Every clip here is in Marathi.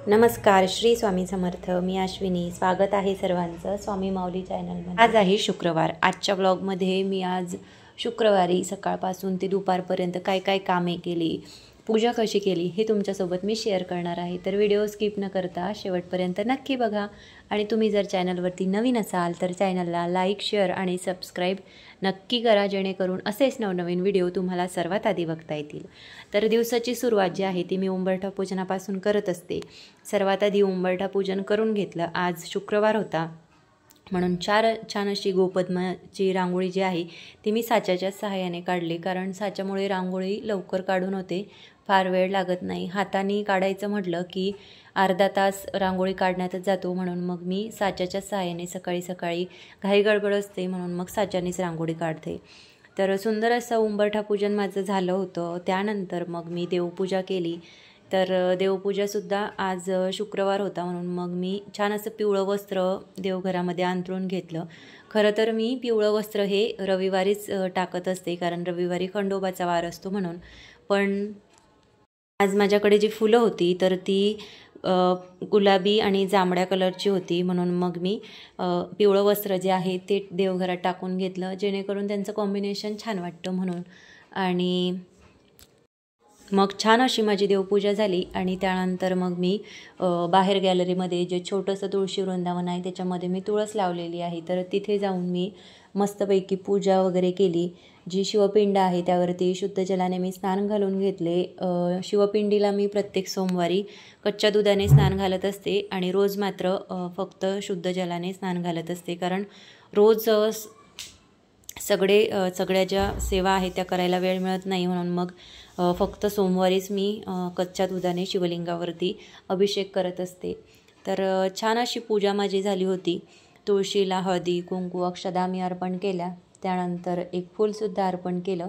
नमस्कार, श्री स्वामी समर्थ. मी अश्विनी. स्वागत आहे सर्वांचं स्वामी माऊली चॅनलमध्ये. आज आहे शुक्रवार. आजच्या ब्लॉगमध्ये मी आज शुक्रवारी सकाळपासून ते दुपारपर्यंत काय काय कामे केली, पूजा कशी केली हे तुमच्यासोबत मी शेअर करणार आहे. तर व्हिडिओ स्किप न करता शेवटपर्यंत नक्की बघा. आणि तुम्ही जर चॅनलवरती नवीन असाल तर चॅनलला लाईक, शेअर आणि सबस्क्राईब नक्की करा, जेणेकरून असेच नवनवीन व्हिडिओ तुम्हाला सर्वात आधी बघता येतील. तर दिवसाची सुरुवात जी आहे ती मी उंबरठा पूजनापासून करत असते. सर्वात आधी उंबरठा पूजन करून घेतलं. आज शुक्रवार होता म्हणून छान अशी गोपद्माची रांगोळी जी आहे ती मी साच्याच्या सहाय्याने काढली. कारण साच्यामुळे रांगोळी लवकर काढून होते, फार वेळ लागत नाही. हाताने काढायचं म्हटलं की अर्धा तास रांगोळी काढण्यातच जातो. म्हणून मग मी साच्याच्या सहाय्याने सकाळी घाई गडबड असते म्हणून मग साच्यानेच रांगोळी काढते. तर सुंदर असं उंबरठा पूजन माझं झालं होतं. त्यानंतर मग मी देवपूजा केली. तर देवपूजासुद्धा आज शुक्रवार होता म्हणून मग मी छान असं पिवळं वस्त्र देवघरामध्ये अंथरून घेतलं. खरं तर मी पिवळं वस्त्र हे रविवारीच टाकत असते, कारण रविवारी खंडोबाचा वार असतो म्हणून. पण आज माझ्याकडे जी फुलं होती तर ती गुलाबी आणि जांभळ्या कलरची होती, म्हणून मग मी पिवळं वस्त्र जे आहे ते देवघरात टाकून घेतलं, जेणेकरून त्यांचं कॉम्बिनेशन छान वाटतं म्हणून. आणि मग छान अशी माझी देवपूजा झाली. आणि त्यानंतर मग मी बाहेर गॅलरीमध्ये जे छोटंसं तुळशी वृंदावन आहे त्याच्यामध्ये मी तुळस लावलेली आहे, तर तिथे जाऊन मी मस्तपैकी पूजा वगैरे केली. जी शिवपिंड आहे त्यावरती शुद्ध जलाने मी स्नान घालून घेतले. शिवपिंडीला मी प्रत्येक सोमवारी कच्च्या दुधाने स्नान घालत असते आणि रोज मात्र फक्त शुद्ध जलाने स्नान घालत असते, कारण रोज सगळ्या ज्या सेवा आहेत त्या करायला वेळ मिळत नाही. म्हणून मग फक्त सोमवारीच मी कच्च्या दुधाने शिवलिंगावरती अभिषेक करत असते. तर छान अशी पूजा माझी झाली होती. तुळशीला हळदी, कुंकू, अक्षदा मी अर्पण केल्या. त्यानंतर एक फूलसुद्धा अर्पण केलं.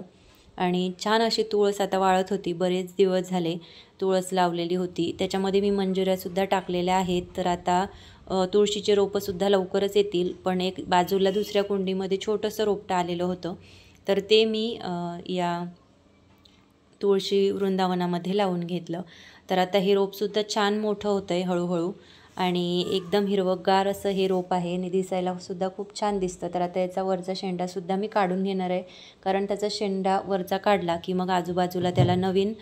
आणि छान अशी तुळस आता वाळत होती. बरेच दिवस झाले तुळस लावलेली होती. त्याच्यामध्ये मी मंजुऱ्यासुद्धा टाकलेल्या आहेत. तर आता तुळशीचे रोपंसुद्धा लवकरच येतील. पण एक बाजूला दुसऱ्या कुंडीमध्ये छोटंसं रोपटं आलेलं होतं, तर ते मी या तुळशी वृंदावनामध्ये लावून घेतलं. तर आता हे रोपसुद्धा छान मोठं होतं आहे हळूहळू आणि एकदम हिरवंगार असं हे रोप आहे आणि दिसायलासुद्धा खूप छान दिसतं. तर आता याचा वरचा शेंडासुद्धा मी काढून घेणार आहे, कारण त्याचा शेंडा वरचा काढला की मग आजूबाजूला त्याला नवीन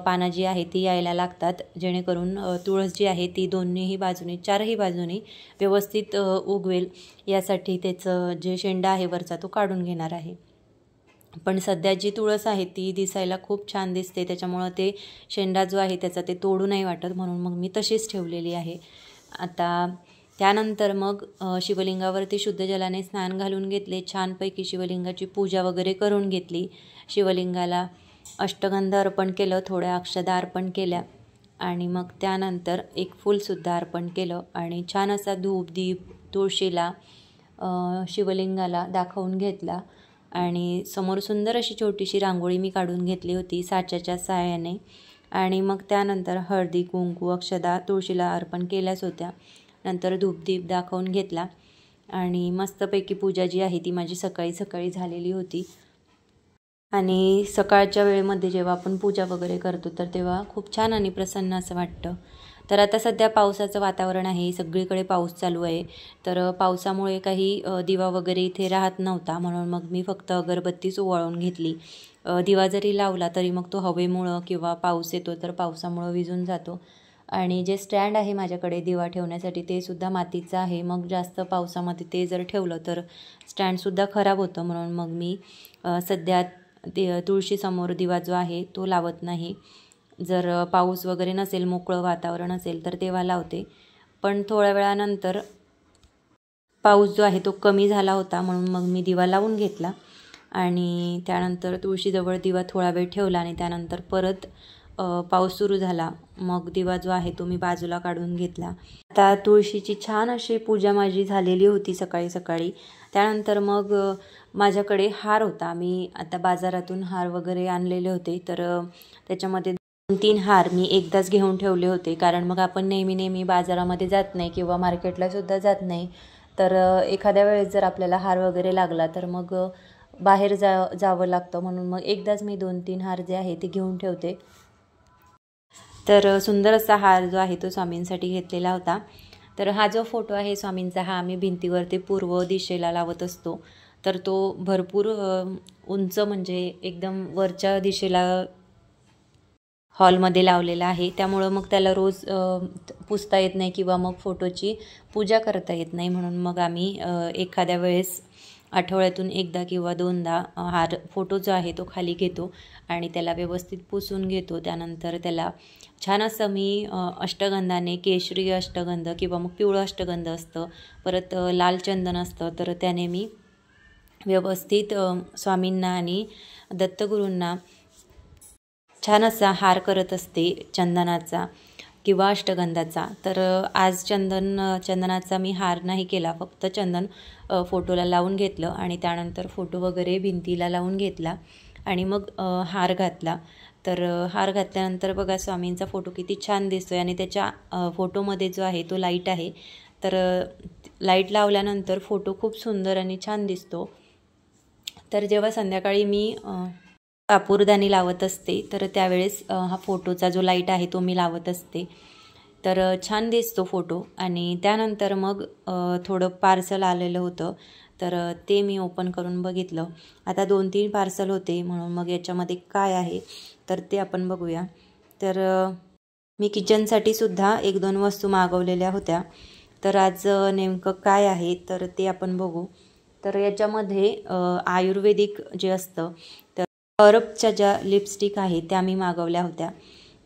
पानं जी आहे ती यायला लागतात, जेणेकरून तुळस जी आहे ती चारही बाजूनी व्यवस्थित उगवेल. यासाठी त्याचं जे शेंडा आहे वरचा तो काढून घेणार आहे. पण सध्या जी तुळस आहे ती दिसायला खूप छान दिसते, त्याच्यामुळं ते शेंडा जो आहे त्याचा ते तोडू नाही वाटत, म्हणून मग मी तशीच ठेवलेली आहे. आता त्यानंतर मग शिवलिंगावरती शुद्ध जलाने स्नान घालून घेतले. छानपैकी शिवलिंगाची पूजा वगैरे करून घेतली. शिवलिंगाला अष्टगंध अर्पण केलं, थोड्या अक्षदा अर्पण केल्या आणि मग त्यानंतर एक फूलसुद्धा अर्पण केलं. आणि छान असा धूप दीप तुळशीला शिवलिंगाला दाखवून घेतला. आणि समोर सुंदर अशी छोटीशी रांगोळी मी काढून घेतली होती साच्याच्या सहाय्याने. आणि मग त्यानंतर हळदी, कुंकू, अक्षदा तुळशीला अर्पण केल्याच होत्या. नंतर धूपदीप दाखवून घेतला आणि मस्तपैकी पूजा जी आहे ती माझी सकाळी झालेली होती. आणि सकाळच्या वेळेमध्ये जेव्हा आपण पूजा वगैरे करतो तर तेव्हा खूप छान आणि प्रसन्न असं वाटतं. तर आता सध्या पावसाचं वातावरण आहे, सगळीकडे पाऊस चालू आहे. तर पावसामुळे काही दिवा वगैरे इथे राहत नव्हता, म्हणून मग मी फक्त अगरबत्तीच ओवाळून घेतली. दिवा जरी लावला तरी मग तो हवेमुळं किंवा पाऊस येतो तर पावसामुळं विझून जातो. आणि जे स्टँड आहे माझ्याकडे दिवा ठेवण्यासाठी ते सुद्धा मातीचं आहे. मग जास्त पावसामध्ये ते जर ठेवलं तर स्टँडसुद्धा खराब होतं, म्हणून मग मी सध्या तुळशीसमोर दिवा जो आहे तो लावत नाही. जर पाऊस वगैरे नसेल, मोकळं वातावरण असेल तर तेव्हा लावते. पण थोड्या वेळानंतर पाऊस जो आहे तो कमी झाला होता, म्हणून मग मी दिवा लावून घेतला. आणि त्यानंतर तुळशीजवळ दिवा थोडा वेळ ठेवला आणि त्यानंतर परत पाऊस सुरू झाला. मग दिवा जो आहे तो मी बाजूला काढून घेतला. आता तुळशीची छान अशी पूजा माझी झालेली होती सकाळी. त्यानंतर मग माझ्याकडे हार होता. मी आता बाजारातून हार वगैरे आणलेले होते, तर त्याच्यामध्ये 2-3 हार मी एकदाच घेऊन ठेवले होते, कारण मग आपण नेहमी बाजारामध्ये जात नाही किंवा मार्केटलासुद्धा जात नाही. तर एखाद्या वेळेस जर आपल्याला हार वगैरे लागला तर मग बाहेर जावं लागतं, म्हणून मग एकदाच मी 2-3 हार जे आहे ते घेऊन ठेवते. तर सुंदर असा हार जो आहे तो स्वामींसाठी घेतलेला होता. तर हा जो फोटो आहे स्वामींचा, हा आम्ही भिंतीवरती पूर्व दिशेला लावत असतो. तर तो भरपूर उंच, म्हणजे एकदम वरच्या दिशेला हॉलमध्ये लावलेला आहे. त्यामुळं मग त्याला रोज पुसता येत नाही किंवा मग फोटोची पूजा करता येत नाही. म्हणून मग आम्ही एखाद्या वेळेस आठवड्यातून एकदा किंवा दोनदा हार फोटो जो आहे तो खाली घेतो आणि त्याला व्यवस्थित पुसून घेतो. त्यानंतर त्याला छान असं मी अष्टगंधाने, केशरी अष्टगंध किंवा मग पिवळं अष्टगंध असतं, परत लाल चंदन असतं, तर त्याने मी व्यवस्थित स्वामींना आणि दत्तगुरूंना छान असा हार करत असते चंदनाचा किंवा अष्टगंधाचा. तर आज चंदनाचा मी हार नाही केला, फक्त चंदन फोटोला लावून घेतलं आणि त्यानंतर फोटो वगैरे भिंतीला लावून घेतला आणि मग हार घातला. तर हार घातल्यानंतर बघा स्वामींचा फोटो किती छान दिसतोय आणि त्याच्या फोटोमध्ये जो आहे तो लाईट आहे. तर लाईट लावल्यानंतर फोटो खूप सुंदर आणि छान दिसतो. तर जेव्हा संध्याकाळी मी कापूरदानी लावत असते, तर त्यावेळेस हा फोटोचा जो लाईट आहे तो मी लावत असते. तर छान दिसतो फोटो. आणि त्यानंतर मग थोडं पार्सल आलेलं होतं, तर ते मी ओपन करून बघितलं. आता 2-3 पार्सल होते, म्हणून मग याच्यामध्ये काय आहे तर ते आपण बघूया. तर मी किचनसाठी सुद्धा 1-2 वस्तू मागवलेल्या होत्या. तर आज नेमकं काय आहे तर ते आपण बघू. तर याच्यामध्ये आयुर्वेदिक जे असतं, तर हर्बच्या ज्या लिपस्टिक आहेत त्या मी मागवल्या होत्या.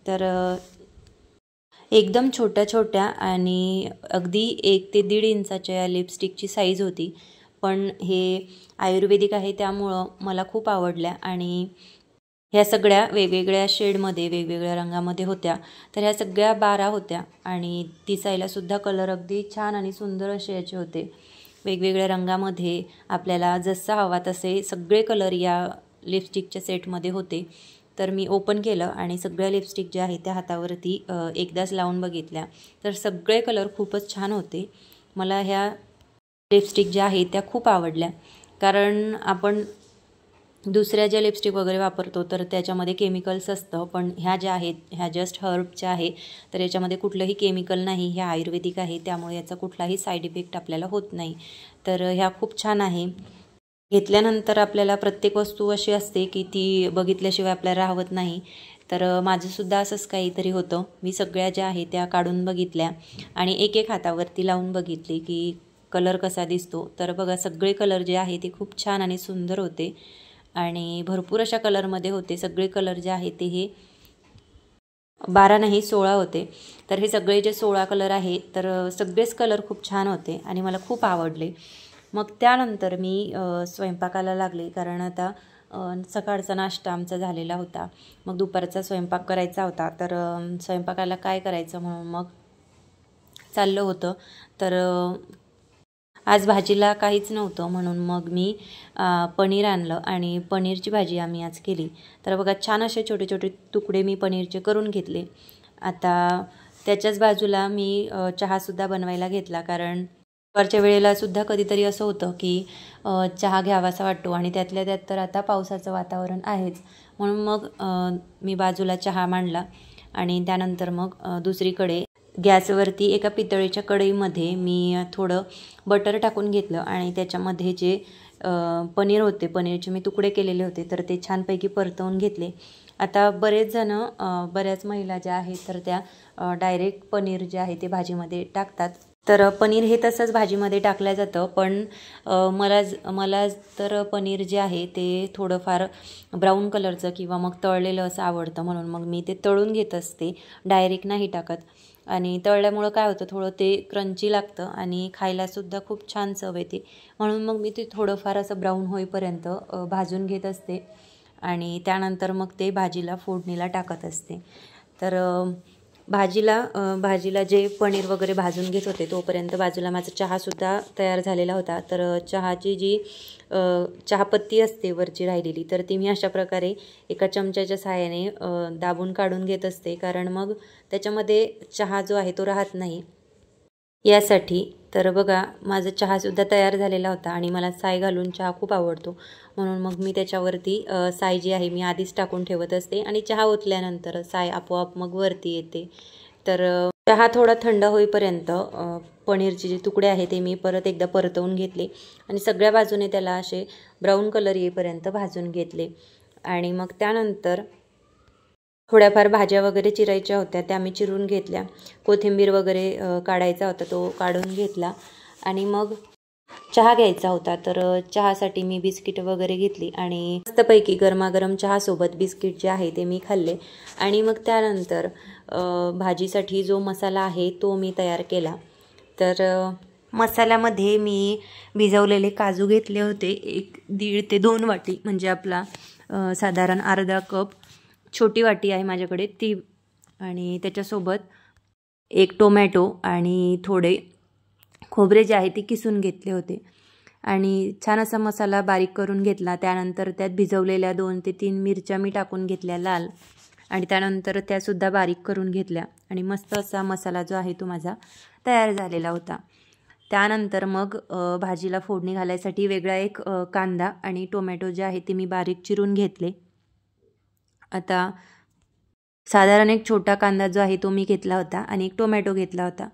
तर एकदम छोट्या छोट्या आणि अगदी 1 ते 1.5 इंचाच्या या लिपस्टिकची साईज होती. पण हे आयुर्वेदिक आहे त्यामुळं मला खूप आवडल्या आणि ह्या सगळ्या वेगवेगळ्या शेडमध्ये, वेगवेगळ्या रंगामध्ये होत्या. तर ह्या सगळ्या 12 होत्या आणि दिसायलासुद्धा कलर अगदी छान आणि सुंदर असे याचे होते. वेगवेगळ्या रंगामध्ये आपल्याला जसा हवा तसे सगळे कलर या लिपस्टिकच्या सेटमध्ये होते. तर मी ओपन केलं आणि सगळ्या लिपस्टिक ज्या आहेत त्या हातावरती एकदाच लावून बघितल्या. तर सगळे कलर खूपच छान होते. मला ह्या लिपस्टिक ज्या आहेत त्या खूप आवडल्या. कारण आपण दुसऱ्या ज्या लिपस्टिक वगैरे वापरतो तर त्याच्यामध्ये केमिकल्स असतं, पण ह्या ज्या आहेत ह्या जस्ट हर्बच्या आहे. तर याच्यामध्ये कुठलंही केमिकल नाही, ह्या आयुर्वेदिक आहे, त्यामुळे याचा कुठलाही साईड इफेक्ट आपल्याला होत नाही. तर ह्या खूप छान आहे. घेतल्यानंतर आपल्याला प्रत्येक वस्तू अशी असते की ती बघितल्याशिवाय आपल्याला राहत नाही. तर माझंसुद्धा असंच काहीतरी होतं. मी सगळ्या ज्या आहेत त्या काढून बघितल्या आणि एक हातावरती लावून बघितली की कलर कसा दिसतो. तर बघा सगळे कलर जे आहे ते खूप छान आणि सुंदर होते आणि भरपूर अशा कलरमध्ये होते. सगळे कलर जे आहे ते हे 12 नाही 16 होते. तर हे सगळे जे 16 कलर आहे तर सगळेच कलर खूप छान होते आणि मला खूप आवडले. मग त्यानंतर मी स्वयंपाकाला लागले, कारण आता सकाळचा नाश्ता आमचा झालेला होता. मग दुपारचा स्वयंपाक करायचा होता. तर स्वयंपाकाला काय करायचं म्हणून मग चाललं होतं. तर आज भाजीला काहीच नव्हतं, म्हणून मग मी पनीर आणलं आणि पनीरची भाजी आम्ही आज केली. तर बघा छान असे छोटे छोटे तुकडे मी पनीरचे करून घेतले. आता त्याच्याच बाजूला मी चहासुद्धा बनवायला घेतला, कारण दुपारच्या वेळेला सुद्धा कधीतरी असं होतं की चहा घ्यावासा वाटतो आणि त्यातल्या त्यात तर आता पावसाचं वातावरण आहेच. म्हणून मग मी बाजूला चहा मांडला आणि त्यानंतर मग दुसरीकडे गॅसवरती एका पितळेच्या कढईमध्ये मी थोडं बटर टाकून घेतलं आणि त्याच्यामध्ये जे पनीर होते, पनीरचे मी तुकडे केलेले होते, तर ते छानपैकी परतवून घेतले. आता बऱ्याच महिला ज्या आहेत तर त्या डायरेक्ट पनीर जे आहे ते भाजीमध्ये टाकतात. तर पनीर हे तसंच भाजीमध्ये टाकलं जातं, पण मला तर पनीर जे आहे ते थोडंफार ब्राऊन कलरचं किंवा मग तळलेलं असं आवडतं, म्हणून मग मी ते तळून घेत असते, डायरेक्ट नाही टाकत. आणि तळल्यामुळं काय होतं, थोडं ते क्रंची लागतं आणि खायलासुद्धा खूप छान चव येते. म्हणून मग मी ते थोडंफार असं ब्राऊन होईपर्यंत भाजून घेत असते आणि त्यानंतर मग ते भाजीला फोडणीला टाकत असते. तर भाजीला जे पनीर वगैरे भाजून घेत होते तोपर्यंत बाजूला माझा चहासुद्धा तयार झालेला होता. तर चहाची जी चहापत्ती असते वरची राहिलेली, तर ती मी अशा प्रकारे एका चमच्याच्या सहाय्याने दाबून काढून घेत असते, कारण मग त्याच्यामध्ये चहा जो आहे तो राहत नाही. यासाठी तर बघा माझा चहासुद्धा तयार झालेला होता आणि मला साय घालून चहा खूप आवडतो, म्हणून मग मी त्याच्यावरती साय जी आहे मी आधीच टाकून ठेवत असते आणि चहा ओतल्यानंतर साय आपोआप मग वरती येते। तर चहा थोडा थंड होईपर्यंत पनीरचे जे तुकडे आहे ते मी परत एकदा परतवून घेतले आणि सगळ्या बाजूने त्याला असे ब्राऊन कलर येईपर्यंत भाजून घेतले। आणि मग त्यानंतर थोड्याफार भाज्या वगैरे चिरायच्या होत्या त्या मी चिरून घेतल्या, कोथिंबीर वगैरे काढायचा होता तो काढून घेतला आणि मग चहा घ्यायचा होता। तर चहासाठी मी बिस्किट वगैरे घेतली आणि मस्तपैकी गरमागरम चहासोबत बिस्किट जे आहे ते मी खाल्ले। आणि मग त्यानंतर भाजीसाठी जो मसाला आहे तो मी तयार केला। तर मसाल्यामध्ये मी भिजवलेले काजू घेतले होते 1.5 ते 2 वाटी, म्हणजे आपला साधारण अर्धा कप, छोटी वाटी आहे माझ्याकडे ती, आणि त्याच्यासोबत 1 टोमॅटो आणि थोडे खोबरे जे आहे ते किसून घेतले होते आणि छान असा मसाला बारीक करून घेतला। त्यानंतर त्यात भिजवलेल्या 2 ते 3 मिरच्या मी टाकून घेतल्या लाल आणि त्यानंतर त्यासुद्धा बारीक करून घेतल्या आणि मस्त असा मसाला जो आहे तो माझा तयार झालेला होता। त्यानंतर मग भाजीला फोडणी घालायसाठी वेगळा एक कांदा आणि टोमॅटो जे आहे ते मी बारीक चिरून घेतले। आता साधारण एक छोटा कांदा जो आहे तो मी घेतला होता आणि एक टोमॅटो घेतला होता।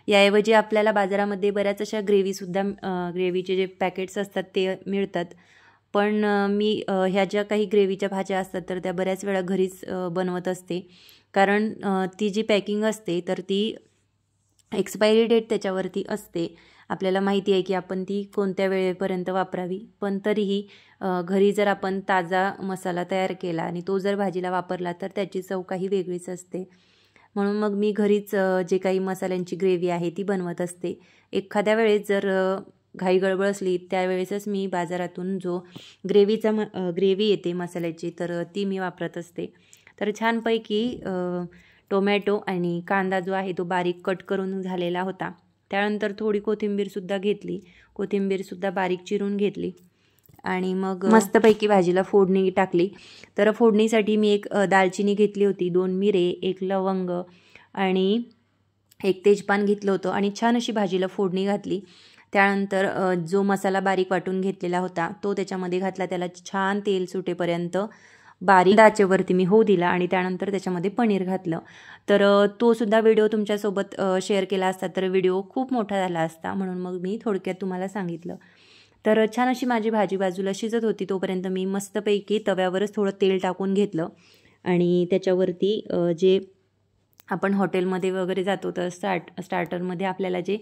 याऐवजी आपल्याला बाजारामध्ये बऱ्याच अशा ग्रेव्हीचे जे पॅकेट्स असतात ते मिळतात, पण मी ह्या ज्या काही ग्रेव्हीच्या भाज्या असतात तर त्या बऱ्याच वेळा घरीच बनवत असते, कारण ती जी पॅकिंग असते तर ती एक्सपायरी डेट त्याच्यावरती असते, आपल्याला माहिती आहे की आपण ती कोणत्या वेळेपर्यंत वापरावी, पण तरीही घरी जर आपण ताजा मसाला तयार केला आणि तो जर भाजीला वापरला तर त्याची चव काही वेगळीच असते। म्हणून मग मी घरीच जे काही मसाल्यांची ग्रेव्ही आहे ती बनवत असते। एखाद्या वेळेस जर घाई गडबड असली त्यावेळेसच मी बाजारातून जो ग्रेव्ही येते मसाल्याची तर ती मी वापरत असते। तर छानपैकी टोमॅटो आणि कांदा जो आहे तो बारीक कट करून झालेला होता। त्यानंतर थोडी कोथिंबीरसुद्धा घेतली, कोथिंबीरसुद्धा बारीक चिरून घेतली आणि मग मस्तपैकी भाजीला फोडणी टाकली। तर फोडणीसाठी मी एक दालचिनी घेतली होती, 2 मिरे, 1 लवंग आणि 1 तेजपान घेतलं होतं आणि छान अशी भाजीला फोडणी घातली। त्यानंतर जो मसाला बारीक वाटून घेतलेला होता तो त्याच्यामध्ये घातला, त्याला छान तेल सुटेपर्यंत बारीक आचेवरती मी होऊ दिला आणि त्यानंतर त्याच्यामध्ये पनीर घातलं। तर तो सुद्धा व्हिडिओ तुमच्यासोबत शेअर केला असता तर व्हिडिओ खूप मोठा झाला असता, म्हणून मग मी थोडक्यात तुम्हाला सांगितलं। तर छान अशी माझी भाजी बाजूला शिजत होती तोपर्यंत मी मस्तपैकी तव्यावरच थोडं तेल टाकून घेतलं आणि त्याच्यावरती जे आपण हॉटेलमध्ये वगैरे जातो तर स्टार्टरमध्ये आपल्याला जे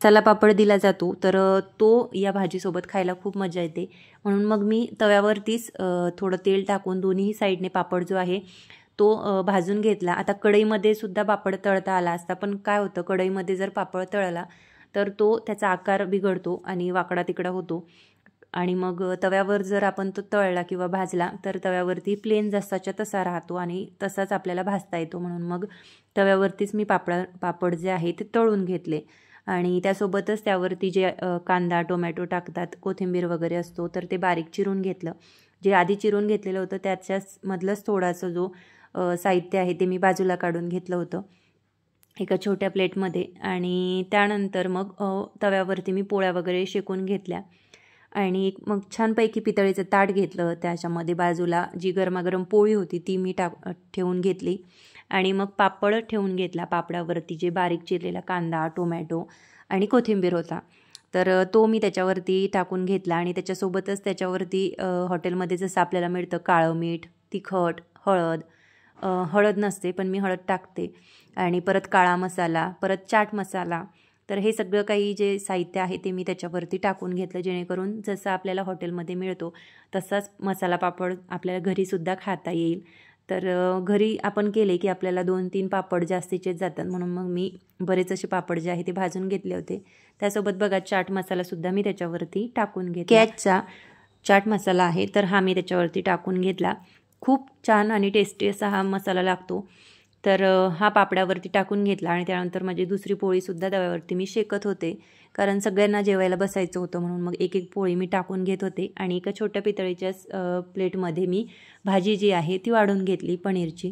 मसाला पापड दिला जातो तर तो या भाजीसोबत खायला खूप मजा येते, म्हणून मग मी तव्यावरतीच थोडं तेल टाकून दोन्ही साईडने पापड जो आहे तो भाजून घेतला। आता कढईमध्ये सुद्धा पापड तळता आला असता, पण काय होतं कढईमध्ये जर पापड तळला तर तो त्याचा आकार बिघडतो आणि वाकडा तिकडा होतो, आणि मग तव्यावर जर आपण तो तळला किंवा भाजला तर तव्यावरती प्लेन जसाच्या तसा राहतो आणि तसाच आपल्याला भाजता येतो। म्हणून मग तव्यावरतीच मी पापड जे आहे ते तळून घेतले आणि त्यासोबतच त्यावरती जे कांदा टोमॅटो टाकतात, कोथिंबीर वगैरे असतो तर ते बारीक चिरून घेतलं। जे आधी चिरून घेतलेलं होतं त्याच्याच मधलंच थोडासा जो साहित्य आहे ते मी बाजूला काढून घेतलं होतं एका छोट्या प्लेटमध्ये आणि त्यानंतर मग तव्यावरती मी पोळ्या वगैरे शेकून घेतल्या आणि मग छानपैकी पितळेचं ताट घेतलं, त्याच्यामध्ये बाजूला जी गरमागरम पोळी होती ती मी ठेवून घेतली आणि मग पापड ठेवून घेतला। पापडावरती जे बारीक चिरलेला कांदा टोमॅटो आणि कोथिंबीर होता तर तो मी त्याच्यावरती टाकून घेतला आणि त्याच्यासोबतच त्याच्यावरती हॉटेलमध्ये जसं आपल्याला मिळतं काळं मीठ, तिखट, हळद नसते पण मी हळद टाकते आणि परत काळा मसाला, परत चाट मसाला, तर हे सगळं काही जे साहित्य आहे ते मी त्याच्यावरती टाकून घेतलं, जेणेकरून जसं आपल्याला हॉटेलमध्ये मिळतो तसाच मसाला पापड आपल्याला घरीसुद्धा खाता येईल। तर घरी आपण केले की आपल्याला 2-3 पापड जास्तीचेच जातात, म्हणून मग मी बरेच असे पापड जे आहे ते भाजून घेतले होते। त्यासोबत बघा चाट मसालासुद्धा मी त्याच्यावरती टाकून घेतला, कॅचचा चाट मसाला आहे तर हा मी त्याच्यावरती टाकून घेतला। खूप छान आणि टेस्टी असा हा मसाला लागतो, तर हा पापडावरती टाकून घेतला आणि त्यानंतर माझी दुसरी पोळीसुद्धा तव्यावरती मी शेकत होते, कारण सगळ्यांना जेवायला बसायचं होतं, म्हणून मग एक एक पोळी मी टाकून घेत होते आणि एका छोट्या पितळीच्या प्लेटमध्ये मी भाजी जी आहे ती वाढून घेतली पनीरची।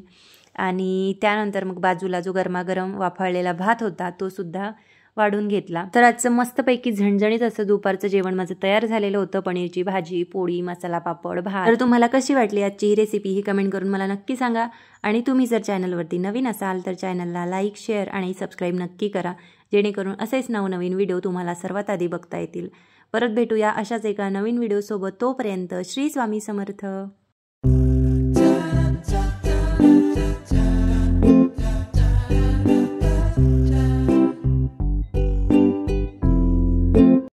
आणि त्यानंतर मग बाजूला जो गरमागरम वाफाळलेला भात होता तो सुद्धा वाढून घेतला। तर आजचं मस्तपैकी झणझणीत असं दुपारचं जेवण माझं तयार झालेलं होतं। पनीरची भाजी, पोळी, मसाला पापड, भात। तर तुम्हाला कशी वाटली आजची ही रेसिपी ही कमेंट करून मला नक्की सांगा। आणि तुम्ही जर चॅनलवरती नवीन असाल तर चॅनलला लाईक, शेअर आणि सबस्क्राईब नक्की करा, जेणेकरून असेच नवनवीन व्हिडिओ तुम्हाला सर्वात आधी बघता येतील। परत भेटूया अशाच एका नवीन व्हिडिओसोबत। तोपर्यंत श्री स्वामी समर्थ।